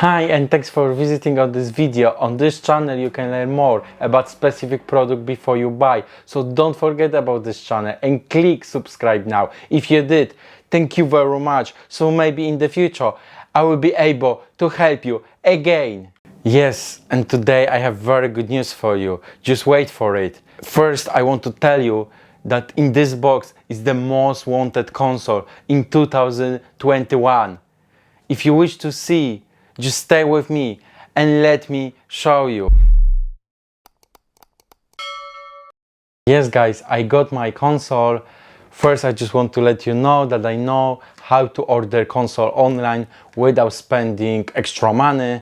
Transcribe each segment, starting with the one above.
Hi and thanks for visiting on this video. On this channel you can learn more about specific product before you buy. So don't forget about this channel and click subscribe now. If you did, thank you very much. So maybe in the future I will be able to help you again. Yes, and today I have very good news for you. Just wait for it. First I want to tell you that in this box is the most wanted console in 2021. If you wish to see, just stay with me and let me show you. Yes guys, I got my console. First I just want to let you know that I know how to order console online without spending extra money.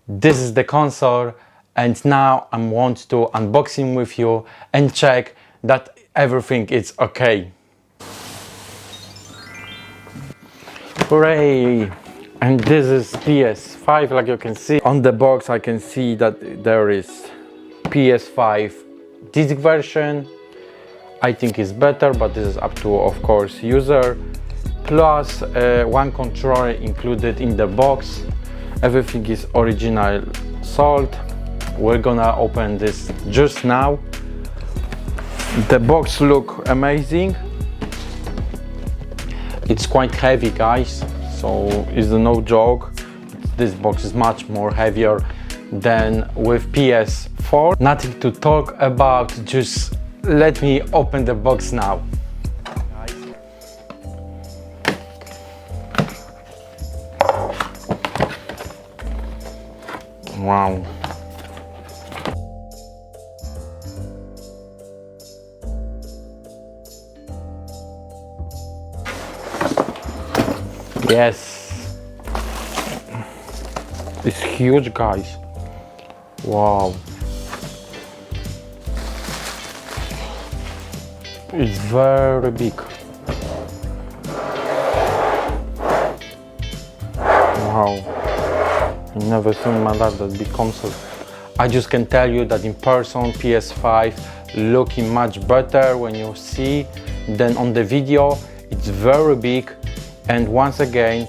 This is the console and now I want to unboxing with you and check that everything is okay. Hooray! And this is PS5, like you can see. On the box I can see that there is PS5 disc version. I think it's better, but this is up to, of course, user. Plus one controller included in the box. Everything is original sold. We're gonna open this just now. The box look amazing. It's quite heavy, guys. So it's no joke. This box is much more heavier than with PS4. Nothing to talk about, just let me open the box now. Wow. Yes, it's huge, guys. Wow, it's very big. Wow, I never seen my life that big console. I just can tell you that in person PS5 looking much better when you see than on the video. It's very big. And once again,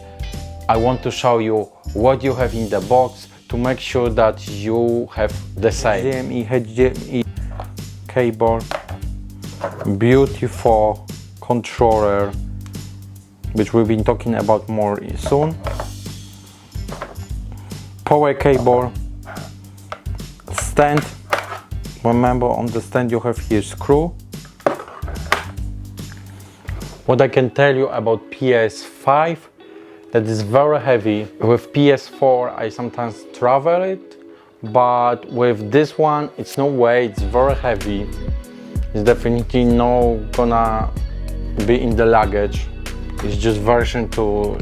I want to show you what you have in the box to make sure that you have the same. HDMI cable, beautiful controller, which we've been talking about more soon. Power cable, stand. Remember, on the stand you have here screw. What I can tell you about PS5, that is very heavy. With PS4 I sometimes travel it, but with this one it's no way, it's very heavy. It's definitely no gonna be in the luggage. It's just version to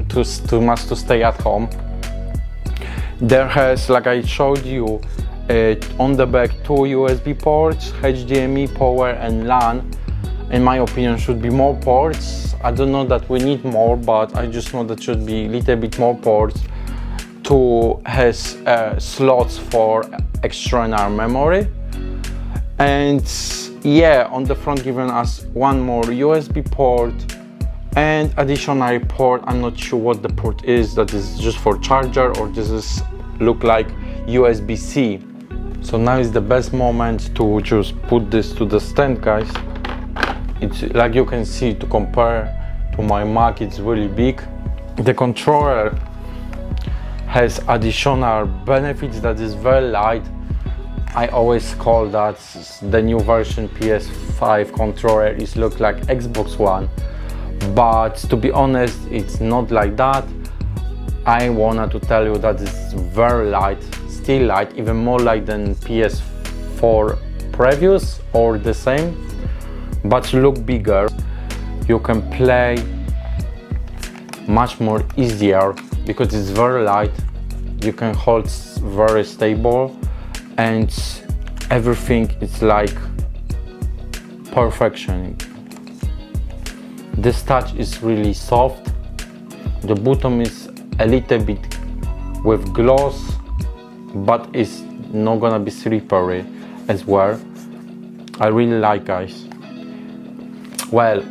must to stay at home. There has, like I showed you, on the back 2 USB ports, HDMI, power and LAN. In my opinion, should be more ports. I don't know that we need more, but I just know that should be a little bit more ports. 2 has slots for external memory. And yeah, on the front given us 1 more USB port and additional port. I'm not sure what the port is. That is just for charger, or this is look like USB-C. So now is the best moment to just put this to the stand, guys. It's like you can see, to compare to my Mac, it's really big. The controller has additional benefits that is very light. I always call that the new version PS5 controller is look like Xbox One, but to be honest, it's not like that. I wanted to tell you that it's very light, still light, even more light than PS4 previous or the same, but look bigger. You can play much more easier because it's very light. You can hold very stable and everything is like perfection. This touch is really soft. The bottom is a little bit with gloss, but it's not gonna be slippery as well. I really like, guys. Well,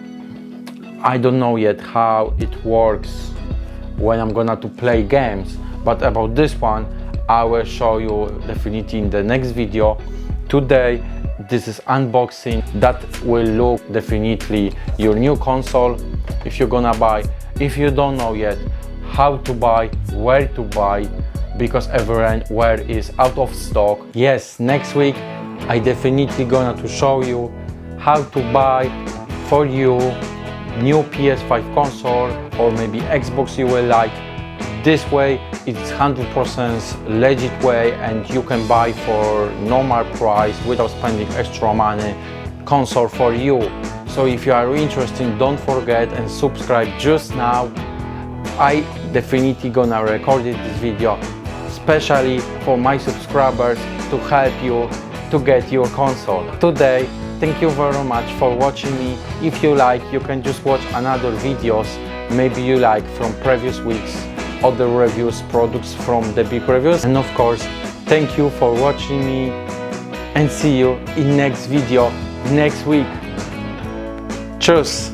I don't know yet how it works when I'm gonna to play games, but about this one I will show you definitely in the next video. Today this is unboxing that will look definitely your new console if you're gonna buy. If you don't know yet how to buy, where to buy, because everywhere is out of stock. Yes, next week I definitely gonna to show you how to buy for you new PS5 console or maybe Xbox you will like. This way it's 100% legit way and you can buy for normal price without spending extra money console for you. So if you are interested, don't forget and subscribe just now. I definitely gonna record this video especially for my subscribers to help you to get your console. Today, thank you very much for watching me. If you like, you can just watch another videos maybe you like from previous weeks, other reviews, products from the big reviews. And of course, thank you for watching me and see you in next video next week. Cheers!